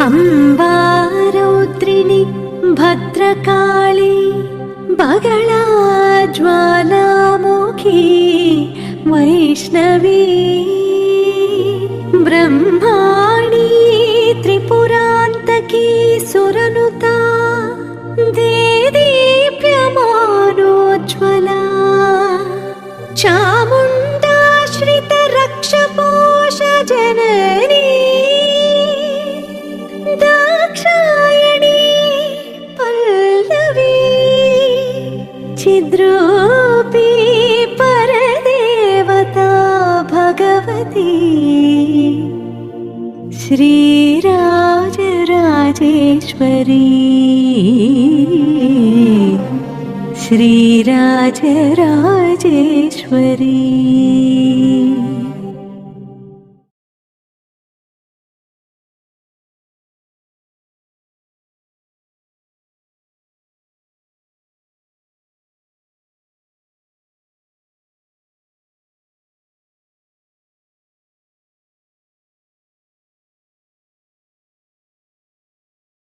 अम्बा रौद्रिणी भद्रकाली बगला ज्वालामुखी वैष्णवी ब्रह्माणी त्रिपुरान्तकी सुरनुता देदीप्यमानोज्ज्वला चामुण्डाश्रितरक्षपोषजननी दाक्षायणी पल्लवी चिद्रूपी परदेवता भगवती श्रीराजराजेश्वरी श्रीराजराजेश्वरी।